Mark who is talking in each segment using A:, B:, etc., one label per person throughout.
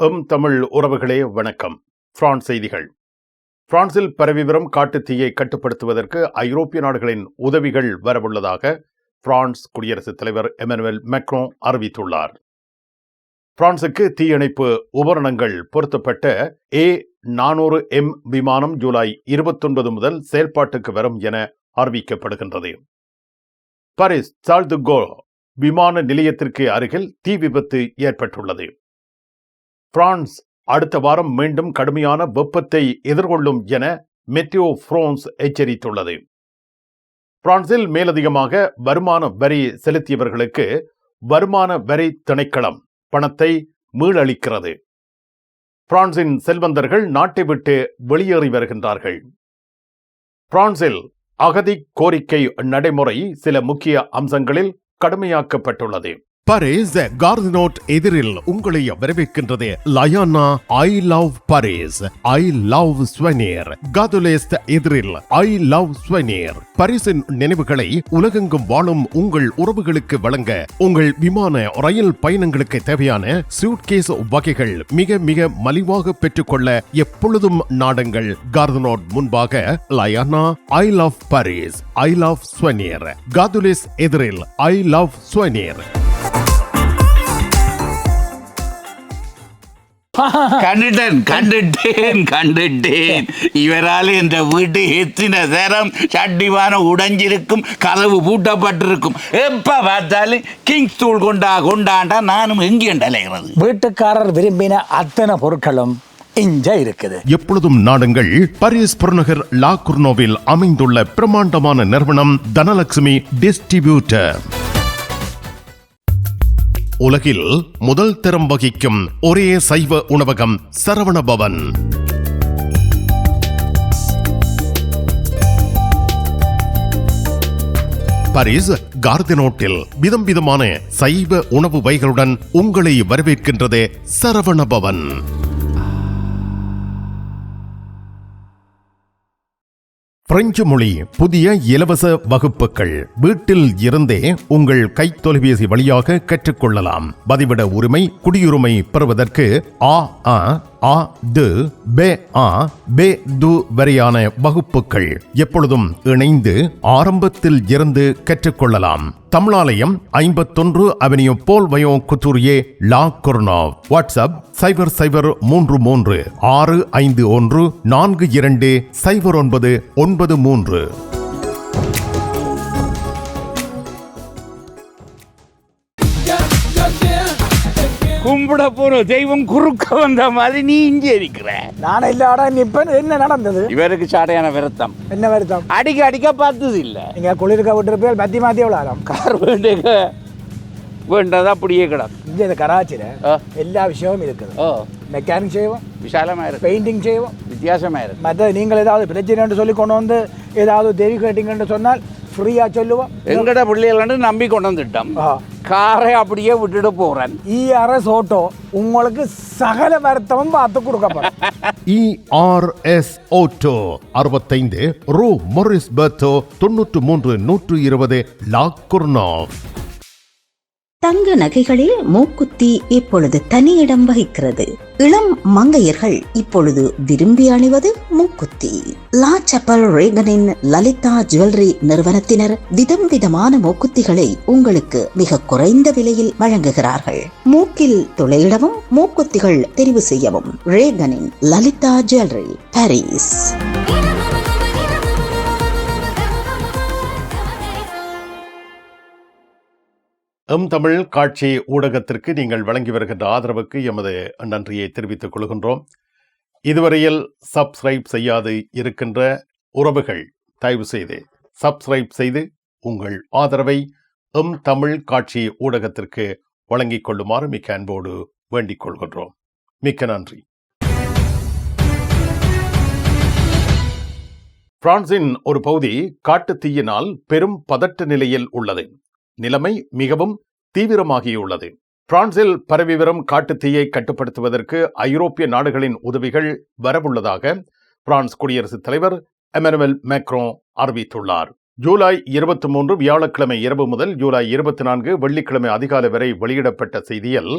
A: தமிழ் உறவுகளே வணக்கம். பிரான்ஸ் செய்திகள். பிரான்சில் பரவி வரும் காட்டுத்தீயை கட்டுப்படுத்துவதற்கு ஐரோப்பிய நாடுகளின் உதவிகள் வரவுள்ளதாக பிரான்ஸ் குடியரசுத் தலைவர் எமனுவல் மேக்ரோன் அறிவித்துள்ளார். பிரான்சுக்கு தீயணைப்பு உபகரணங்கள் பொருத்தப்பட்ட A400M விமானம் ஜூலை 29 முதல் செயல்பாட்டுக்கு வரும் என அறிவிக்கப்படுகின்றது. பாரிஸ் சார்ல்ஸ் டி கோல் விமான நிலையத்திற்கு அருகில் தீ விபத்து ஏற்பட்டுள்ளது. பிரான்ஸ் அடுத்த வாரம் மீண்டும் கடுமையான வெப்பத்தை எதிர்கொள்ளும் என மெட்டியோ பிரான்ஸ் எச்சரித்துள்ளது. பிரான்சில் மேலதிகமாக வருமான வரி செலுத்தியவர்களுக்கு வருமான வரி திணைக்களம் பணத்தை மீளளிக்கிறது. பிரான்சின் செல்வந்தர்கள் நாட்டை விட்டு வெளியேறி வருகின்றார்கள். பிரான்சில் அகதி கோரிக்கை நடைமுறை சில முக்கிய அம்சங்களில் கடுமையாக்கப்பட்டுள்ளது.
B: பாரிஸ் கார்தினோட் எதிரில் உங்களை வரவேற்கின்றது லயானா I love Paris, I love souvenir. காதுலேஸ்ட் எதிரில் ஐ லவ் ஸ்வெனியர். பாரிஸின் நினைவுகளை உலகெங்கும் வாழும் உங்கள் உறவுகளுக்கு வழங்க உங்கள் விமான ரயில் பயணங்களுக்கு தேவையான சூட்கேஸ் வகைகள் மிக மிக மலிவாக பெற்றுக்கொள்ள எப்பொழுதும் நாடுங்கள் கார்தினோட் முன்பாக லயானா I love Paris, I love souvenir. காதுலேஸ் எதிரில் ஐ லவ் ஸ்வெனியர்.
C: கண்டுட்டேன். இவரால் இந்த வீட்டு எத்தனை தரம் சட்டிவான உடைஞ்சிருக்கும், கதவு பூட்டப்பட்டிருக்கும். எப்ப பார்த்தாலும் கிங்ஸ் தூள் கொண்டாண்டா நானும் எங்கேண்டலைகிறது.
D: வீட்டுக்காரர் விரும்பின அத்தனை பொருட்களும் இங்க இருக்குது.
B: எப்பொழுதும் நாடுங்கள் பாரிஸ் புறநகர் லா குர்னோவில் அமைந்துள்ள பிரமாண்டமான நிறுவனம் தனலட்சுமி டிஸ்ட்ரிபியூட்டர். உலகில் முதல் தரம் வகிக்கும் ஒரே சைவ உணவகம் சரவண பவன். பாரிஸ் கார்தினோட்டில் விதம் விதமான சைவ உணவு வகைகளுடன் உங்களை வரவேற்கின்றது சரவண பவன். பிரெஞ்சு மொழி புதிய இலவச வகுப்புகள் வீட்டில் இருந்தே உங்கள் கைத்தொலைபேசி வழியாக கற்றுக்கொள்ளலாம். பதிவிட உரிமை, குடியுரிமை பெறுவதற்கு வரையான வகுப்புகள் எப்பொழுதும் இணைந்து ஆரம்பத்தில் இருந்து கற்றுக்கொள்ளலாம். தமிழாலயம் 51 அவென்யூ போல் வயோ குத்தூரியே லா குர்னோவ். வாட்ஸ்அப் 0033 651 42 0993.
C: கும்பிட போற தெய்வம் குறுக்க வந்த மாதிரி நீ இங்கே இருக்கிற.
D: நான் இல்லாடா நிப்பேன். என்ன நடந்தது?
C: இவருக்கு சாடையான வருத்தம்.
D: என்ன வருத்தம்?
C: அடிக்க பார்த்தது இல்ல.
D: நீங்க குளிர்க்க விட்டுருப்பேன். பத்தி மாத்தி எவ்வளோ
C: கார் வேண்டதா அப்படியே கிடக்கும்.
D: இங்கே கராச்சியில் எல்லா விஷயமும் இருக்குது. மெக்கானிக் செய்வோம்,
C: விசாலமா இருக்கு.
D: பெயிண்டிங் செய்வோம்,
C: வித்தியாசமா இருக்கு.
D: மற்ற நீங்கள் ஏதாவது பிரச்சனை சொல்லி கொண்டு வந்து ஏதாவது தெரி கேட்டீங்கன்னு சொன்னால் ஃப்ரீயா சொல்லுவோம்.
C: எங்கட பிள்ளைகள் நம்பி கொண்டு வந்துட்டோம். காரை அப்படியே விட்டுட்டு போறேன்.
D: ERS ஆட்டோ உங்களுக்கு சகல வருத்தமும் பார்த்து கொடுக்கப்படும்.
B: ERS ஆட்டோ 65 ரூ மொரிஸ் பெர்தோ 93 120 லா குர்னோவ்.
E: தங்க நகைகளில் மூக்குத்தி இப்பொழுது தனியிடம் வகிக்கிறது. இளம் மங்கையர்கள் இப்பொழுது விரும்பி அணிவது மூக்குத்தி. லா சப்பல் ரேகனின் லலிதா ஜுவல்லரி நிறுவனத்தினர் விதம் விதமான மூக்குத்திகளை உங்களுக்கு மிக குறைந்த விலையில் வழங்குகிறார்கள். மூக்கில் துளையிடவும் மூக்குத்திகள் தெரிவு செய்யவும் ரேகனின் லலிதா ஜுவல்லரி, பாரிஸ்.
A: தமிழ் காட்சி ஊடகத்திற்கு நீங்கள் வழங்கி வருகின்ற ஆதரவுக்கு எமது நன்றியை தெரிவித்துக் கொள்கின்றோம். இதுவரையில் சப்ஸ்கிரைப் செய்யாது இருக்கின்ற உறவுகள் தயவு செய்து சப்ஸ்கிரைப் செய்து உங்கள் ஆதரவை தமிழ் காட்சி ஊடகத்திற்கு வழங்கிக் கொள்ளுமாறு மிக்க அன்போடு வேண்டிக் கொள்கின்றோம். மிக்க நன்றி. பிரான்சின் ஒரு பகுதி காட்டுத்தீயினால் பெரும் பதட்ட நிலையில் உள்ளது. நிலைமை மிகவும் தீவிரமாகியுள்ளது. பிரான்சில் பரவி வரும் காட்டுத்தீயை கட்டுப்படுத்துவதற்கு ஐரோப்பிய நாடுகளின் உதவிகள் வரவுள்ளதாக பிரான்ஸ் குடியரசுத் தலைவர் எமனுவல் மேக்ரோன் அறிவித்துள்ளார். ஜூலை 23 வியாழக்கிழமை இரவு முதல் ஜூலை 24 வெள்ளிக்கிழமை அதிகாலை வரை வெளியிடப்பட்ட செய்தியில்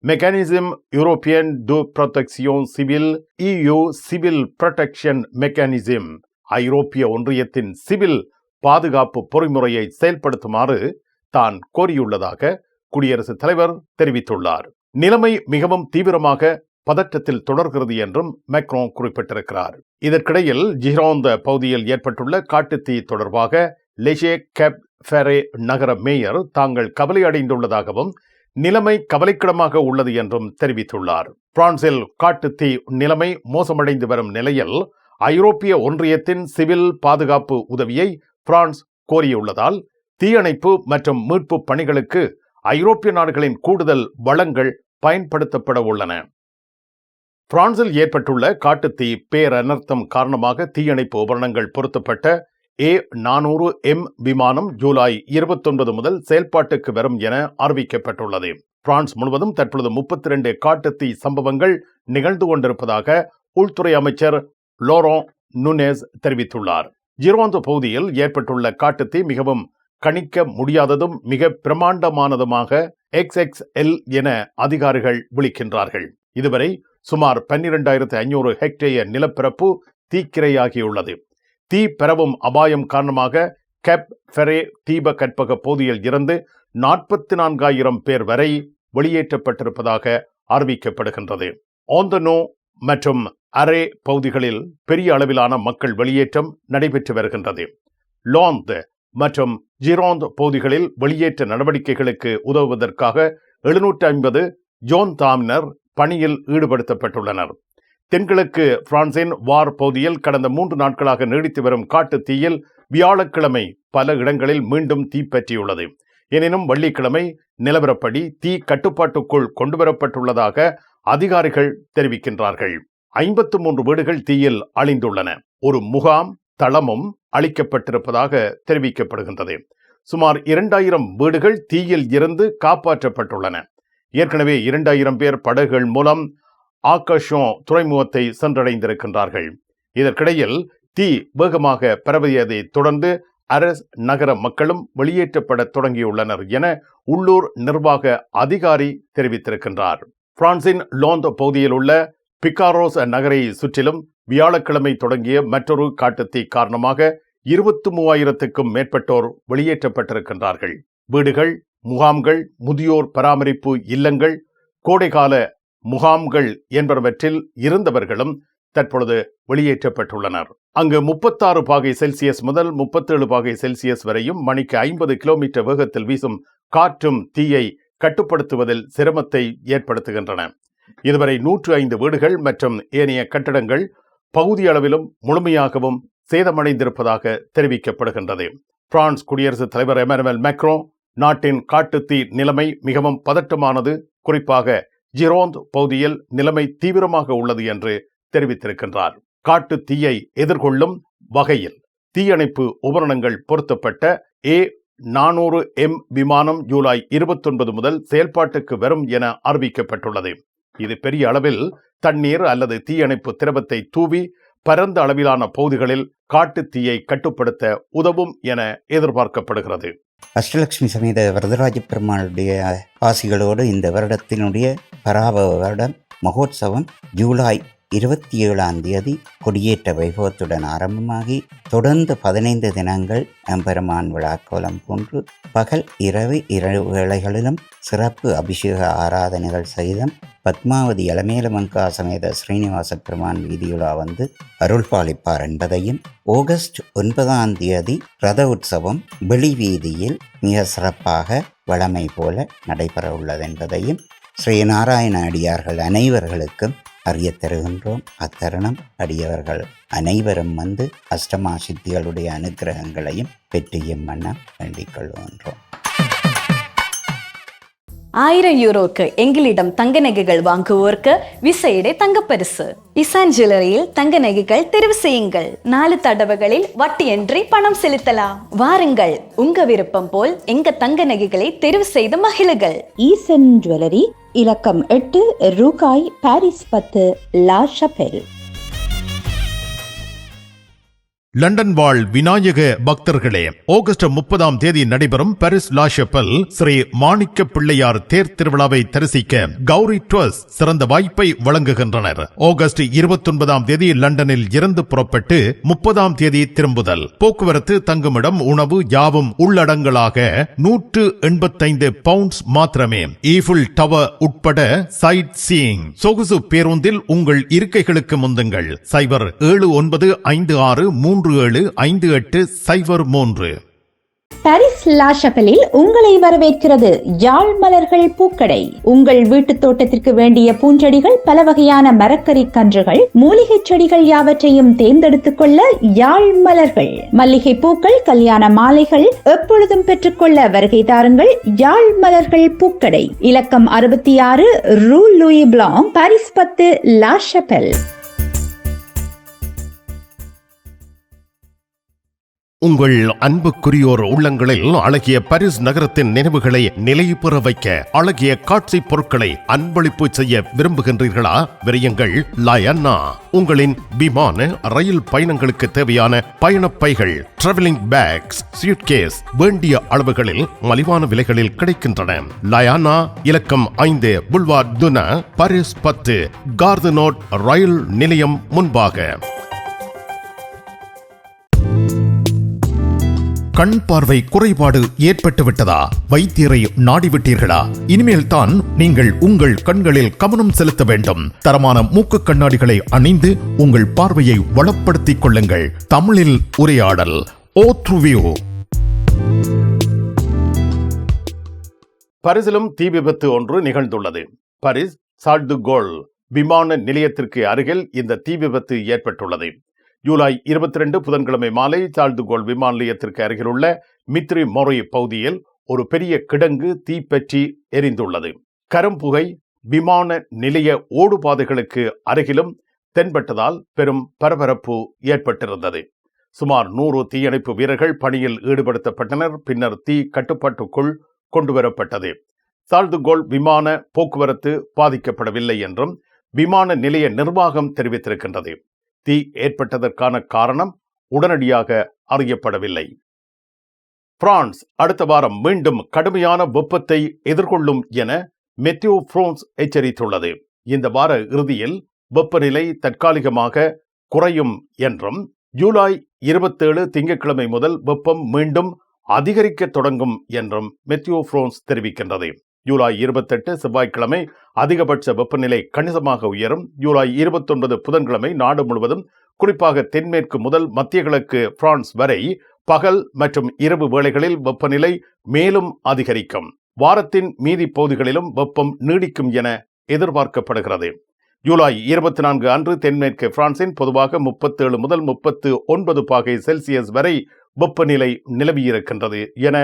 A: mechanism European to protection civil EU civil protection mechanism ஐரோப்பிய ஒன்றியத்தின் சிவில் பாதுகாப்பு பொறிமுறையை செயல்படுத்துமாறு தான் கோரியுள்ளதாக குடியரசுத் தலைவர் தெரிவித்துள்ளார். நிலைமை மிகவும் தீவிரமாக பதற்றத்தில் தொடர்கிறது என்றும் மேக்ரோன் குறிப்பிட்டிருக்கிறார். இதற்கிடையில் ஜிரோந்த பகுதியில் ஏற்பட்டுள்ள காட்டுத்தீ தொடர்பாக லெஷே கேப் ஃபெரே நகர மேயர் தாங்கள் கவலை அடைந்துள்ளதாகவும் நிலைமை கவலைக்கிடமாக உள்ளது என்றும் தெரிவித்துள்ளார். பிரான்சில் காட்டுத்தீ நிலைமை மோசமடைந்து வரும் நிலையில் ஐரோப்பிய ஒன்றியத்தின் சிவில் பாதுகாப்பு உதவியை பிரான்ஸ் கோரியுள்ளதால் தீயணைப்பு மற்றும் மீட்பு பணிகளுக்கு ஐரோப்பிய நாடுகளின் கூடுதல் வளங்கள் பயன்படுத்தப்பட உள்ளன. பிரான்சில் ஏற்பட்டுள்ள காட்டுத்தீ பேரனர்த்தம் காரணமாக தீயணைப்பு உபகரணங்கள் பொருத்தப்பட்ட A400M விமானம் ஜூலை 29 முதல் செயல்பாட்டுக்கு வரும் என அறிவிக்கப்பட்டுள்ளது. பிரான்ஸ் முழுவதும் தற்பொழுது 32 காட்டுத்தீ சம்பவங்கள் நிகழ்ந்து கொண்டிருப்பதாக உள்துறை அமைச்சர் லோரன் நுனேஸ் தெரிவித்துள்ளார். ஜிரோந்து பகுதியில் ஏற்பட்டுள்ள காட்டுத்தீ மிகவும் கணிக்க முடியாததும் மிக பிரமாண்டமானதுமாக XXL என அதிகாரிகள் விളിக்கின்றார்கள். இதுவரை சுமார் 12,500 ஹெக்டேயர் நிலப்பரப்பு தீக்கிரையாகியுள்ளது. தீ பரவும் அபாயம் காரணமாக கேப் ஃபெரே தீப கற்பக பகுதியில் இருந்து 44,000 பேர் வரை வெளியேற்றப்பட்டிருப்பதாக அறிவிக்கப்படுகின்றது. ஓந்தனோ மற்றும் அரே பகுதிகளில் பெரிய அளவிலான மக்கள் வெளியேற்றம் நடைபெற்று வருகின்றது. லோந்த் மற்றும் ஜிரோந்த் பகுதிகளில் வெளியேற்ற நடவடிக்கைகளுக்கு உதவுவதற்காக 750 ஜோன்தாமினர் பணியில் ஈடுபடுத்தப்பட்டுள்ளனர். தென்கிழக்கு பிரான்சின் வார் பகுதியில் கடந்த 3 நாட்களாக நீடித்து வரும் காட்டு தீயில் வியாழக்கிழமை பல இடங்களில் மீண்டும் தீப்பற்றியுள்ளது. எனினும் வெள்ளிக்கிழமை நிலவரப்படி தீ கட்டுப்பாட்டுக்குள் கொண்டுவரப்பட்டுள்ளதாக அதிகாரிகள் தெரிவிக்கின்றார்கள். 53 வீடுகள் தீயில் அழிந்துள்ளன. ஒரு முகாம் தளமும் அளிக்கப்பட்டிருப்பதாக தெரிவிக்கப்படுகின்றது. சுமார் 2000 வீடுகள் தீயில் இருந்து காப்பாற்றப்பட்டுள்ளன. ஏற்கனவே 2000 பேர் படகுகள் மூலம் ஆகாஷோன் துறைமுகத்தை சென்றடைந்திருக்கின்றார்கள். இதற்கிடையில் தீ வேகமாக பரவியதை தொடர்ந்து அரஸ் நகர மக்களும் வெளியேற்றப்பட தொடங்கியுள்ளனர் என உள்ளூர் நிர்வாக அதிகாரி தெரிவித்திருக்கின்றார். பிரான்சின் லோந்த் பகுதியில் உள்ள பிகாரோஸ் நகரை சுற்றிலும் வியாழக்கிழமை தொடங்கிய மற்றொரு காட்டுத்தீ காரணமாக 23,000க்கும் மேற்பட்டோர் வெளியேற்றப்பட்டிருக்கின்றார்கள். வீடுகள், முகாம்கள், முதியோர் பராமரிப்பு இல்லங்கள், கோடைகால முகாம்கள் என்பவற்றில் இருந்தவர்களும் தற்பொழுது வெளியேற்றப்பட்டுள்ளனர். அங்கு 36 பாகை செல்சியஸ் முதல் 37 பாகை செல்சியஸ் வரையும் மணிக்கு 50 கிலோமீட்டர் வேகத்தில் வீசும் காற்றும் தீயை கட்டுப்படுத்துவதில் சிரமத்தை ஏற்படுத்துகின்றன. இதுவரை 105 வீடுகள் மற்றும் ஏனைய கட்டடங்கள் பகுதியளவிலும் முழுமையாகவும் சேதமடைந்திருப்பதாக தெரிவிக்கப்படுகின்றது. பிரான்ஸ் குடியரசுத் தலைவர் எமனுவல் மேக்ரோன் நாட்டின் காட்டுத்தீ நிலைமை மிகவும் பதட்டமானது, குறிப்பாக ஜிரோந்த் பகுதியில் நிலைமை தீவிரமாக உள்ளது என்று தெரிவித்திருக்கின்றார். காட்டு தீயை எதிர்கொள்ளும் வகையில் தீயணைப்பு உபகரணங்கள் பொருத்தப்பட்ட A400M விமானம் ஜூலை 29 முதல் செயல்பாட்டுக்கு வரும் என அறிவிக்கப்பட்டுள்ளது. இது பெரிய அளவில் தண்ணீர் அல்லது தீயணைப்பு திரவத்தை தூவி பரந்த அளவிலான பகுதிகளில் காட்டு தீயை கட்டுப்படுத்த உதவும் என எதிர்பார்க்கப்படுகிறது.
F: அஷ்டலட்சுமி சமேத வரதராஜ பெருமாளுடைய ஆசிகளோடு இந்த வருடத்தினுடைய பராபவ வருடம் மகோத்சவம் ஜூலை 27ஆம் தேதி கொடியேற்ற வைபவத்துடன் ஆரம்பமாகி தொடர்ந்து 15 தினங்கள் எம்பெருமான் விழாக்கோலம் போன்று பகல் இரவு வேளைகளிலும் சிறப்பு அபிஷேக ஆராதனைகள் சகிதம் பத்மாவதி இளமேலமங்கா சமேத ஸ்ரீனிவாச பெருமான் வீதியுலா வந்து அருள் பாலிப்பார் என்பதையும், ஆகஸ்ட் 9ஆம் தேதி ரத உற்சவம் வெளி வீதியில் மிக சிறப்பாக வழமை போல நடைபெற உள்ளது என்பதையும் ஸ்ரீநாராயண அடியார்கள் அனைவர்களுக்கும் அறிய தருகின்றோம். அத்தருணம் அடியவர்கள் அனைவரும் வந்து அஷ்டமா சித்திகளுடைய அனுக்கிரகங்களையும் பெற்றியும் வண்ணம் வேண்டிக் கொள்கின்றோம்.
G: 1000 யூரோக்கு எங்களிடம் தங்க நகைகள் வாங்குவோருக்கு விசேட தங்கப்பரிசு. இசான் ஜுவல்லரியில் தங்க நகைகள் தெரிவு செய்யுங்கள். 4 தடவைகளில் வட்டியின்றி பணம் செலுத்தலாம். வாருங்கள், உங்க விருப்பம் போல் எங்க தங்க நகைகளை தெரிவு செய்து மகிழுங்கள்.
E: ஈசன் ஜுவல்லரி, இலக்கம் 8, ரூகாய், பாரிஸ் 10, லா ஷபெல்.
B: லண்டன் வாழ் விநாயக பக்தர்களே, ஆகஸ்ட் 30ஆம் தேதி நடைபெறும் பாரிஸ் லா ஷப்பல் ஸ்ரீ மாணிக்க பிள்ளையார் தேர் திருவிழாவை தரிசிக்க கௌரி ட்வர்ஸ் சிறந்த வாய்ப்பை வழங்குகின்றனர். ஆகஸ்ட் 29ஆம் தேதி லண்டனில் இருந்து புறப்பட்டு 30ஆம் தேதி திரும்புதல். போக்குவரத்து, தங்குமிடம், உணவு யாவும் உள்ளடங்கலாக 185 பவுண்ட்ஸ் மாத்திரமே. ஈஃபில் டவர் உட்பட சைட் சீயிங். சொகுசு பேருந்தில் உங்கள் இருக்கைகளுக்கு முந்துங்கள். 07953375803.
E: பாரிஸ் லா ஷப்பலில் உங்களை வரவேற்கிறது யாழ் மலர்கள் பூக்கடை. உங்கள் வீட்டு தோட்டத்திற்கு வேண்டிய பூஞ்செடிகள், பல வகையான மரக்கறி கன்றுகள், மூலிகை செடிகள் யாவற்றையும் தேர்ந்தெடுத்துக் கொள்ள யாழ் மலர்கள். மல்லிகை பூக்கள், கல்யாண மாலைகள் எப்பொழுதும் பெற்றுக்கொள்ள வருகை தாருங்கள். யாழ் மலர்கள் பூக்கடை, இலக்கம் 66 ரூ Louis Blanc, Paris 10, La Chapelle.
B: உங்கள் அன்புக்குரியோர் உள்ளங்களில் அழகிய பாரிஸ் நகரத்தின் நினைவுகளை நிலைபெற வைக்க அழகிய காட்சி பொருட்களை அன்பளிப்பு செய்ய விரும்புகின்றீர்களா? விரையுங்கள் லயன்னா. உங்களின் விமான, ரயில் பயணங்களுக்கு தேவையான பயணப்பைகள், டிராவலிங் பேக்ஸ், சூட்கேஸ் வேண்டிய அளவுகளில் மலிவான விலைகளில் கிடைக்கின்றன. லயானா, இலக்கம் 5 புல்வார்ட் துனா, பாரிஸ் 10, கார்தனோட் ரயில் நிலையம் முன்பாக. கண் பார்வை குறைபாடு ஏற்பட்டுவிட்டதா? வைத்தியரை நாடிவிட்டீர்களா? இனிமேல் தான் நீங்கள் உங்கள் கண்களில் கவனம் செலுத்த வேண்டும். தரமான மூக்கு கண்ணாடிகளை அணிந்து உங்கள் பார்வையை வளப்படுத்திக் கொள்ளுங்கள். தமிழில் உரையாடல் ஓத்ருவியூ.
A: பாரிஸிலும் தீ விபத்து ஒன்று நிகழ்ந்துள்ளது. பாரிஸ் சார்ல் டு கோல் விமான நிலையத்திற்கு அருகில் இந்த தீ விபத்து ஏற்பட்டுள்ளது. ஜூலை 22 புதன்கிழமை மாலை சார்ல் டு கோல் விமான நிலையத்திற்கு அருகிலுள்ள மித்ரி மொரை பகுதியில் ஒரு பெரிய கிடங்கு தீப்பற்றி எரிந்துள்ளது. கரும்புகை விமான நிலைய ஓடுபாதைகளுக்கு அருகிலும் தென்பட்டதால் பெரும் பரபரப்பு ஏற்பட்டிருந்தது. சுமார் 100 தீயணைப்பு வீரர்கள் பணியில் ஈடுபடுத்தப்பட்டனர். பின்னர் தீ கட்டுப்பாட்டுக்குள் கொண்டுவரப்பட்டது. சார்ல் டு கோல் விமான போக்குவரத்து பாதிக்கப்படவில்லை என்றும் விமான நிலைய நிர்வாகம் தெரிவித்திருக்கின்றது. தீ ஏற்பட்டதற்கான காரணம் உடனடியாக அறியப்படவில்லை. பிரான்ஸ் அடுத்த வாரம் மீண்டும் கடுமையான வெப்பத்தை எதிர்கொள்ளும் என மெட்டியோ பிரான்ஸ் எச்சரித்துள்ளது. இந்த வார இறுதியில் வெப்பநிலை தற்காலிகமாக குறையும் என்றும், ஜூலை 27 திங்கட்கிழமை முதல் வெப்பம் மீண்டும் அதிகரிக்க தொடங்கும் என்றும் மெட்டியோ பிரான்ஸ் தெரிவிக்கின்றது. ஜூலை 28 செவ்வாய்க்கிழமை அதிகபட்ச வெப்பநிலை கணிசமாக உயரும். ஜூலை 29 புதன்கிழமை நாடு முழுவதும், குறிப்பாக தென்மேற்கு முதல் மத்திய கிழக்கு பிரான்ஸ் வரை பகல் மற்றும் இரவு வேளைகளில் வெப்பநிலை மேலும் அதிகரிக்கும். வாரத்தின் மீதி பகுதிகளிலும் வெப்பம் நீடிக்கும் என எதிர்பார்க்கப்படுகிறது. ஜூலை 24 அன்று தென்மேற்கு பிரான்சின் பொதுவாக 37 முதல் 39 பாகை செல்சியஸ் வரை வெப்பநிலை நிலவியிருக்கின்றது என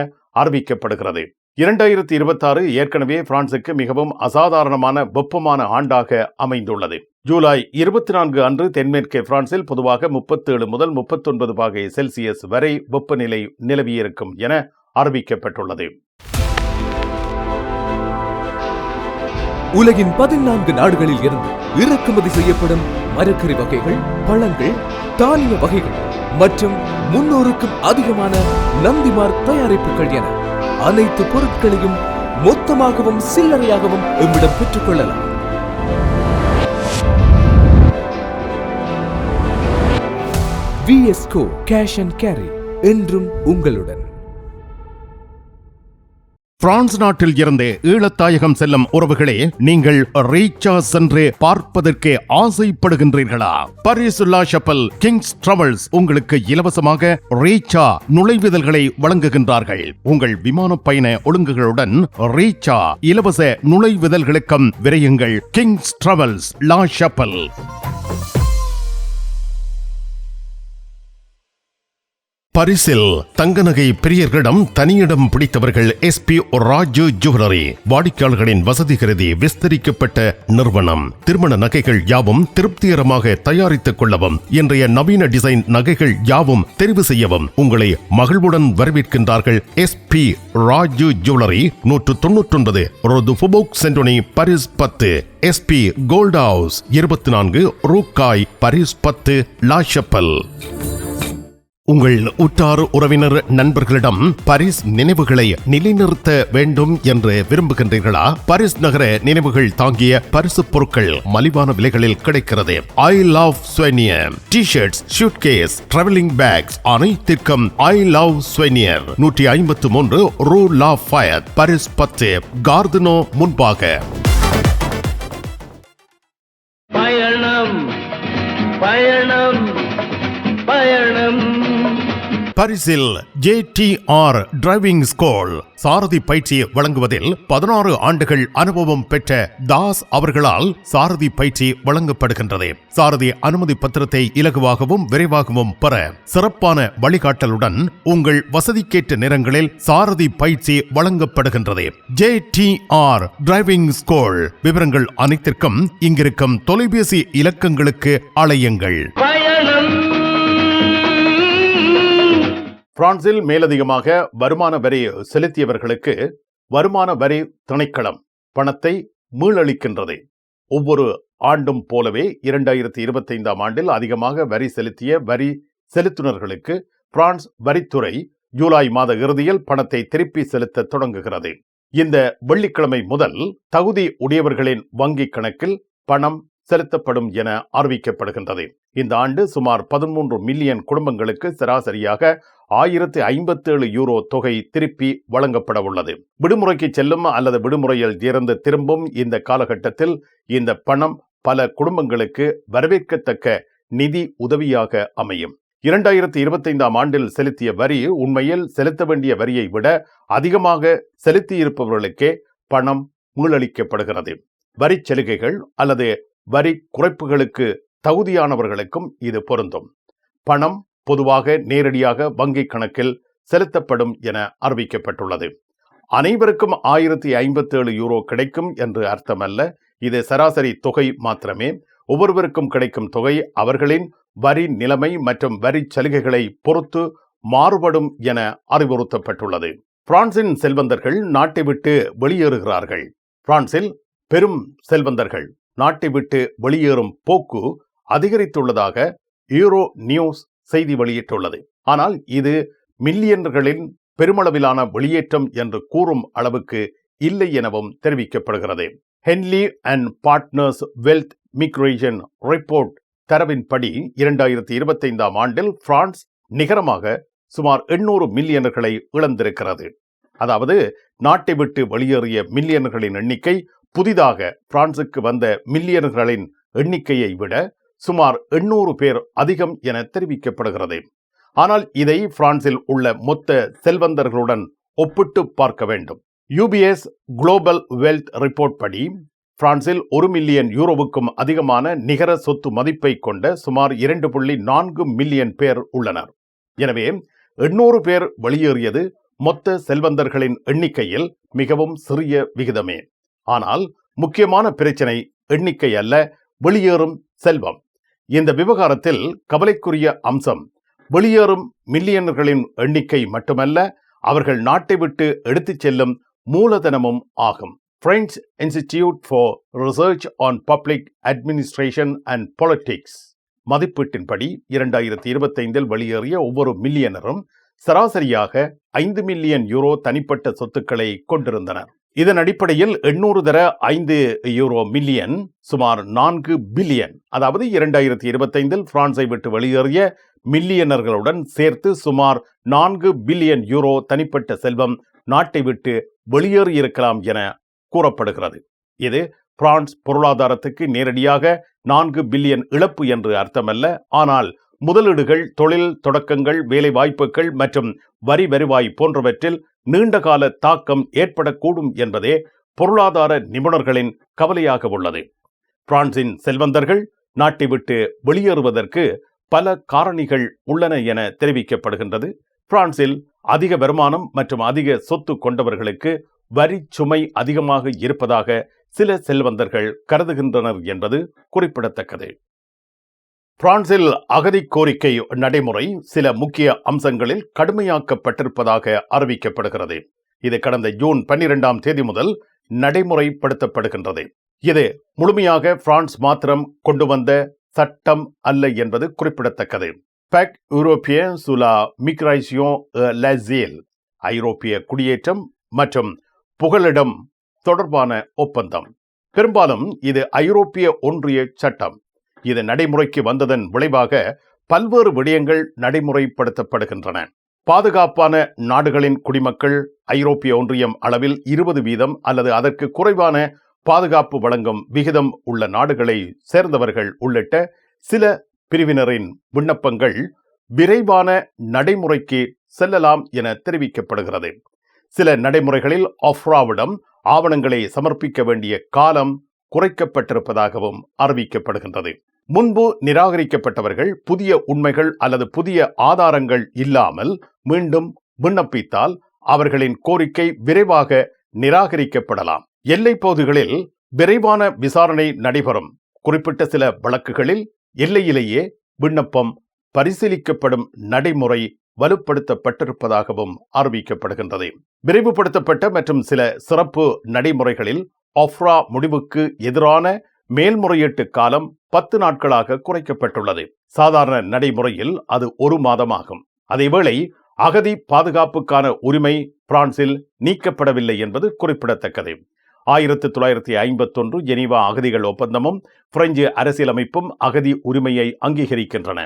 A: அறிவிக்கப்படுகிறது. 2026 ஏற்கனவே பிரான்சுக்கு மிகவும் அசாதாரணமான வெப்பமான ஆண்டாக அமைந்துள்ளது. ஜூலை 24 அன்று தென்மேற்கு பிரான்சில் பொதுவாக 37 முதல் 39 பாகை செல்சியஸ் வரை வெப்பநிலை நிலவியிருக்கும் என அறிவிக்கப்பட்டுள்ளது.
H: உலகின் 14 நாடுகளில் இருந்து இறக்குமதி செய்யப்படும் மரக்கறி வகைகள், பழங்கள், தானிய வகைகள் மற்றும் 300க்கும் அதிகமான நந்திமார் தயாரிப்புகள் என அனைத்து பொருட்களையும் மொத்தமாகவும் சில்லறையாகவும் எம்மிடம் பெற்றுக் கொள்ளலாம். VSCO கேஷ் அண்ட் கேரி என்றும் உங்களுடன்.
B: பிரான்ஸ் நாட்டில் இருந்து ஈழத்தாயகம் செல்லும் உறவுகளே, நீங்கள் ரீச்சா சென்று பார்ப்பதற்கு ஆசைப்படுகின்றீர்களா? பாரிஸ் லா ஷப்பல் கிங்ஸ் டிராவல்ஸ் உங்களுக்கு இலவசமாக ரீச்சா நுழைவுதல்களை வழங்குகின்றார்கள். உங்கள் விமான பயண ஒழுங்குகளுடன் ரீச்சா இலவச நுழைவுதல்களுக்கும் விரையுங்கள். கிங்ஸ் டிராவல்ஸ் லா ஷப்பல். பரிசில் தங்க நகை பிரியர்களிடம் தனியிடம் பிடித்தவர்கள் SP ராஜு ஜுவல்லரி. வாடிக்கையாளர்களின் வசதி கருதி விஸ்தரிக்கப்பட்ட நிறுவனம். திருமண நகைகள் யாவும் திருப்திகரமாக தயாரித்துக் கொள்ளவும், இன்றைய நவீன டிசைன் நகைகள் யாவும் தெரிவு செய்யவும் உங்களை மகிழ்வுடன் வரவேற்கின்றார்கள். SP ராஜு ஜுவல்லரி, 199 ரோது ஃபுபோக் சென்டோனி, பாரிஸ் 10. SP கோல்ட் ஹவுஸ் 24 ரூகாய், பாரிஸ் 10, லா ஷப்பல். உங்கள் உற்றார் உறவினர் நண்பர்களிடம் பாரிஸ் நினைவுகளை நிலைநிறுத்த வேண்டும் என்று விரும்புகின்றீர்களா? பாரிஸ் நகர நினைவுகள் தாங்கிய பரிசு பொருட்கள் மலிவான விலைகளில் கிடைக்கிறது. ஐ love souvenir T-shirts, suitcase, travelling packs அனைத்திற்கும் ஐ லவ் ஸ்வெனியர் 153 ரூ லா ஃபயத், பாரிஸ் 10, கார்தினோ முன்பாக.
I: பயணம் பயணம் பயணம்.
B: பாரிஸில் JTR டிரைவிங் ஸ்கூல் சாரதி பயிற்சி வழங்குவதில் 16 ஆண்டுகள் அனுபவம் பெற்ற தாஸ் அவர்களால் சாரதி பயிற்சி வழங்கப்படுகின்றது. சாரதி அனுமதி பத்திரத்தை இலகுவாகவும் விரைவாகவும் பெற சிறப்பான வழிகாட்டலுடன் உங்கள் வசதிக்கேற்ற நேரங்களில் சாரதி பயிற்சி வழங்கப்படுகின்றது. JTR driving school. விவரங்கள் அனைத்திற்கும் இங்கிருக்கும் தொலைபேசி இலக்கங்களுக்கு அழையுங்கள்.
A: பிரான்சில் மேலதிகமாக வருமான வரி செலுத்தியவர்களுக்கு வருமான வரி திணைக்களம் பணத்தை மீளளிக்கின்றது. ஒவ்வொரு ஆண்டும் போலவே 2025 ஆண்டில் அதிகமாக வரி செலுத்திய வரி செலுத்துனர்களுக்கு பிரான்ஸ் வரித்துறை ஜூலை மாத இறுதியில் பணத்தை திருப்பி செலுத்த தொடங்குகிறது. இந்த வெள்ளிக்கிழமை முதல் தகுதி உடையவர்களின் வங்கிக் கணக்கில் பணம் செலுத்தப்படும் என அறிவிக்கப்படுகின்றது. இந்த ஆண்டு சுமார் 13 மில்லியன் குடும்பங்களுக்கு சராசரியாக 1057 யூரோ தொகை திருப்பி வழங்கப்பட உள்ளது. விடுமுறைக்கு செல்லும் அல்லது விடுமுறையில் இருந்து திரும்பும் இந்த காலகட்டத்தில் இந்த பணம் பல குடும்பங்களுக்கு வரவேற்கத்தக்க நிதி உதவியாக அமையும். 2025 ஆண்டில் செலுத்திய வரி உண்மையில் செலுத்த வேண்டிய வரியை விட அதிகமாக செலுத்தியிருப்பவர்களுக்கே பணம் மீளளிக்கப்படுகிறது. வரி சலுகைகள் அல்லது வரி குறைப்புகளுக்கு தகுதியானவர்களுக்கும் இது பொருந்தும். பணம் பொதுவாக நேரடியாக வங்கிக் கணக்கில் செலுத்தப்படும் என அறிவிக்கப்பட்டுள்ளது. அனைவருக்கும் 1057 யூரோ கிடைக்கும் என்று அர்த்தமல்ல. இது சராசரி தொகை மாத்திரமே. ஒவ்வொருவருக்கும் கிடைக்கும் தொகை அவர்களின் வரி நிலைமை மற்றும் வரி சலுகைகளை பொறுத்து மாறுபடும் என அறிவுறுத்தப்பட்டுள்ளது. பிரான்சின் செல்வந்தர்கள் நாட்டை விட்டு வெளியேறுகிறார்கள். பிரான்சில் பெரும் செல்வந்தர்கள் நாட்டை விட்டு வெளியேறும் போக்கு அதிகரித்துள்ளதாக யூரோ நியூஸ் செய்தி வெளியிட்டுள்ளது. ஆனால் இது மில்லியன்களின் பெருமளவிலான வெளியேற்றம் என்று கூறும் அளவுக்கு இல்லை எனவும் தெரிவிக்கப்படுகிறது. Henley and partners wealth migration report தரவின்படி 2025 ஆண்டில் பிரான்ஸ் நிகரமாக சுமார் 800 மில்லியன்களை இழந்திருக்கிறது. அதாவது நாட்டை விட்டு வெளியேறிய மில்லியன்களின் எண்ணிக்கை புதிதாக பிரான்சுக்கு வந்த மில்லியன்களின் எண்ணிக்கையை விட சுமார் 800 பேர் அதிகம் என தெரிவிக்கப்படுகிறது. ஆனால் இதை பிரான்சில் உள்ள மொத்த செல்வந்தர்களுடன் ஒப்பிட்டு பார்க்க வேண்டும். UBS குளோபல் வெல்த் ரிப்போர்ட் படி பிரான்சில் 1 மில்லியன் யூரோவுக்கும் அதிகமான நிகர சொத்து மதிப்பை கொண்ட சுமார் 2.4 மில்லியன் பேர் உள்ளனர். எனவே 800 பேர் வெளியேறியது மொத்த செல்வந்தர்களின் எண்ணிக்கையில் மிகவும் சிறிய விகிதமே. ஆனால் முக்கியமான பிரச்சனை எண்ணிக்கை அல்ல, வெளியேறும் செல்வம். இந்த விவகாரத்தில் கவலைக்குரிய அம்சம் வெளியேறும் மில்லியனர்களின் எண்ணிக்கை மட்டுமல்ல, அவர்கள் நாட்டை விட்டு எடுத்துச் செல்லும் மூலதனமும் ஆகும். French institute for research on public administration and politics மதிப்பீட்டின்படி 2025 வெளியேறிய ஒவ்வொரு மில்லியனரும் சராசரியாக 5 மில்லியன் யூரோ தனிப்பட்ட சொத்துக்களை கொண்டிருந்தனர். இதன் அடிப்படையில் 800 தர 5 யூரோ மில்லியன் சுமார் 4 பில்லியன். அதாவது 2025 பிரான்ஸை விட்டு வெளியேறிய மில்லியனர்களுடன் சேர்த்து சுமார் 4 பில்லியன் யூரோ தனிப்பட்ட செல்வம் நாட்டை விட்டு வெளியேறியிருக்கலாம் என கூறப்படுகிறது. இது பிரான்ஸ் பொருளாதாரத்துக்கு நேரடியாக 4 பில்லியன் இழப்பு என்று அர்த்தமல்ல. ஆனால் முதலீடுகள், தொழில் தொடக்கங்கள், வேலை வாய்ப்புகள் மற்றும் வரி வருவாய் போன்றவற்றில் நீண்டகால தாக்கம் ஏற்படக்கூடும் என்பதே பொருளாதார நிபுணர்களின் கவலையாக உள்ளது. பிரான்சின் செல்வந்தர்கள் நாட்டை விட்டு வெளியேறுவதற்கு பல காரணிகள் உள்ளன என தெரிவிக்கப்படுகின்றது. பிரான்சில் அதிக வருமானம் மற்றும் அதிக சொத்து கொண்டவர்களுக்கு வரி சுமை அதிகமாக இருப்பதாக சில செல்வந்தர்கள் கருதுகின்றனர் என்பது குறிப்பிடத்தக்கது. பிரான்சில் அகதி கோரிக்கை நடைமுறை சில முக்கிய அம்சங்களில் கடுமையாக்கப்பட்டிருப்பதாக அறிவிக்கப்படுகிறது. இது கடந்த ஜூன் 12 முதல் நடைமுறைப்படுத்தப்படுகின்றது. இது முழுமையாக பிரான்ஸ் மாத்திரம் கொண்டு வந்த சட்டம் அல்ல என்பது குறிப்பிடத்தக்கது. Pacte européen sur la migration et l'asile, ஐரோப்பிய குடியேற்றம் மற்றும் புகலிடம் தொடர்பான ஒப்பந்தம். பெரும்பாலும் இது ஐரோப்பிய ஒன்றிய சட்டம். இது நடைமுறைக்கு வந்ததன் விளைவாக பல்வேறு விடயங்கள் நடைமுறைப்படுத்தப்படுகின்றன. பாதுகாப்பான நாடுகளின் குடிமக்கள் ஐரோப்பிய ஒன்றியம் அளவில் 20% அல்லது அதற்கு குறைவான பாதுகாப்பு வழங்கும் விகிதம் உள்ள நாடுகளை சேர்ந்தவர்கள் உள்ளிட்ட சில பிரிவினரின் விண்ணப்பங்கள் விரைவான நடைமுறைக்கு செல்லலாம் என தெரிவிக்கப்படுகிறது. சில நடைமுறைகளில் ஒஃப்ராவிடம் ஆவணங்களை சமர்ப்பிக்க வேண்டிய காலம் குறைக்கப்பட்டிருப்பதாகவும் அறிவிக்கப்படுகின்றது. முன்பு நிராகரிக்கப்பட்டவர்கள் புதிய உண்மைகள் அல்லது புதிய ஆதாரங்கள் இல்லாமல் மீண்டும் விண்ணப்பித்தால் அவர்களின் கோரிக்கை விரைவாக நிராகரிக்கப்படலாம். எல்லைப் பகுதிகளில் விரைவான விசாரணை நடைபெறும். குறிப்பிட்ட சில வழக்குகளில் எல்லையிலேயே விண்ணப்பம் பரிசீலிக்கப்படும் நடைமுறை வலுப்படுத்தப்பட்டிருப்பதாகவும் அறிவிக்கப்படுகின்றது. விரைவுபடுத்தப்பட்ட மற்றும் சில சிறப்பு நடைமுறைகளில் ஒஃப்ரா முடிவுக்கு எதிரான மேல்முறையீட்டு காலம் 10 நாட்களாக குறைக்கப்பட்டுள்ளது. சாதாரண நடைமுறையில் அது 1 மாதமாகும். அதேவேளை அகதி பாதுகாப்புக்கான உரிமை பிரான்சில் நீக்கப்படவில்லை என்பது குறிப்பிடத்தக்கது. 1951 ஜெனீவா அகதிகள் ஒப்பந்தமும் பிரெஞ்சு அரசியலமைப்பும் அகதி உரிமையை அங்கீகரிக்கின்றன.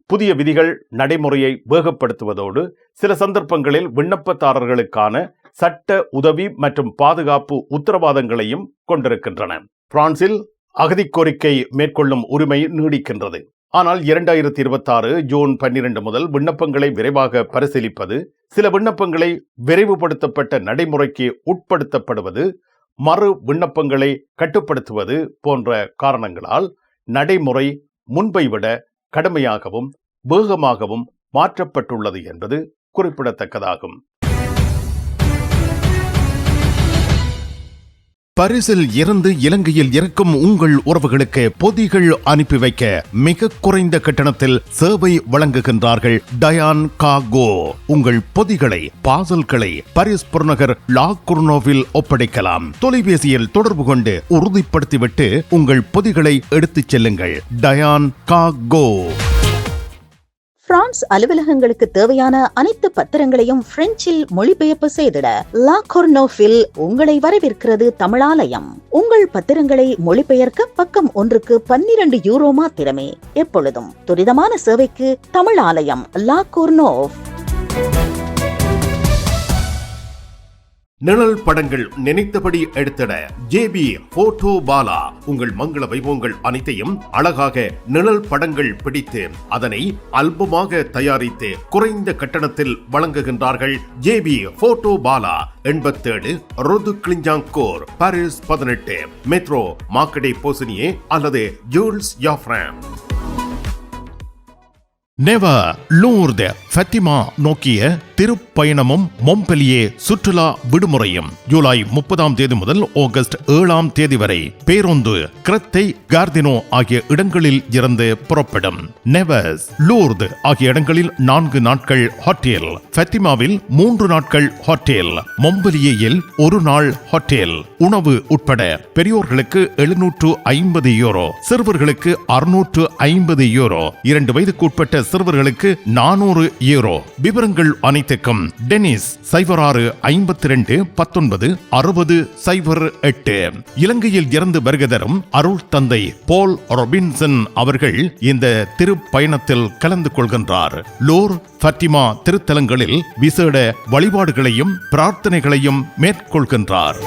A: புதிய விதிகள் நடைமுறையை வேகப்படுத்துவதோடு சில சந்தர்ப்பங்களில் விண்ணப்பதாரர்களுக்கான சட்ட உதவி மற்றும் பாதுகாப்பு உத்தரவாதங்களையும் கொண்டிருக்கின்றன. பிரான்சில் அகதி கோரிக்கை மேற்கொள்ளும் உரிமை நீடிக்கின்றது. ஆனால் 2026 ஜூன் 12 முதல் விண்ணப்பங்களை விரைவாக பரிசீலிப்பது, சில விண்ணப்பங்களை விரைவுபடுத்தப்பட்ட நடைமுறைக்கு உட்படுத்தப்படுவது, மறு விண்ணப்பங்களை கட்டுப்படுத்துவது போன்ற காரணங்களால் நடைமுறை முன்பை விட கடுமையாகவும் வேகமாகவும் மாற்றப்பட்டுள்ளது என்பது குறிப்பிடத்தக்கதாகும்.
B: பரிசில் இருந்து இலங்கையில் இருக்கும் உங்கள் உறவுகளுக்கு பொதிகள் அனுப்பி வைக்க மிக குறைந்த கட்டணத்தில் சேவை வழங்குகின்றார்கள் டயான் கார்கோ. உங்கள் பொதிகளை, பார்சல்களை பாரிஸ் புறநகர் லா குர்னோவில் ஒப்படைக்கலாம். தொலைபேசியில் தொடர்பு கொண்டு உறுதிப்படுத்திவிட்டு உங்கள் பொதிகளை எடுத்துச் செல்லுங்கள். டயான் கார்கோ.
J: பிரான்ஸ் அலுவலகங்களுக்கு தேவையான அனைத்து பத்திரங்களையும் பிரெஞ்சில் மொழிபெயர்ப்பு செய்திட லா கொர்னோவில் உங்களை வரவேற்கிறது தமிழாலயம். உங்கள் பத்திரங்களை மொழிபெயர்க்க பக்கம் ஒன்றுக்கு 12 யூரோ மாத்திரமே. எப்பொழுதும் துரிதமான சேவைக்கு தமிழாலயம், லா கொர்னோவ்.
B: நிழல் படங்கள் நினைத்தபடி எடுத்திட ஜேபி போட்டோ பாலா. உங்கள் மங்கள வைபவங்கள் அனைத்தையும் அழகாக நிழல் படங்கள் பிடித்து அதனை ஆல்பமாக தயாரித்து குறைந்த கட்டணத்தில் வழங்குகின்றார்கள். JP photo Bala. 87 ரோது கிளிஞ்சாங்கோர், பாரிஸ் 18, மெட்ரோ மார்க்கெட்டே போசினியே அல்லது Jules Joffrin. Nevers Lourdes Fatima நோக்கிய திருப்பயணமும் மொம்பெலியே சுற்றுலா விடுமுறையும் ஜூலை 30 முதல் ஆகஸ்ட் 7 வரை பேருந்து கிரத்தை, கார்தினோ ஆகிய இடங்களில் இருந்து புறப்படும். நெவர்ஸ், லூர்து ஆகிய இடங்களில் 4 நாட்கள் ஹோட்டல், ஃபத்திமாவில் 3 நாட்கள் ஹோட்டல், மொம்பெலியேயில் 1 நாள் ஹோட்டல். உணவு உட்பட பெரியோர்களுக்கு 750 யூரோ, சிறுவர்களுக்கு 650 யூரோ, 2 வயதுக்கு உட்பட்ட சிறுவர்களுக்கு 400 யூரோ. விவரங்கள் அனைத்துக்கும் டெனிஸ் 06 52 19 60 08. இலங்கையில் இருந்து வருகை தரும் அருள் தந்தை போல் ரொபின்சன் அவர்கள் இந்த திருப்பயணத்தில் கலந்து கொள்கின்றார். லோர் ஃபத்திமா திருத்தலங்களில் விசேட வழிபாடுகளையும் பிரார்த்தனைகளையும் மேற்கொள்கின்றார்.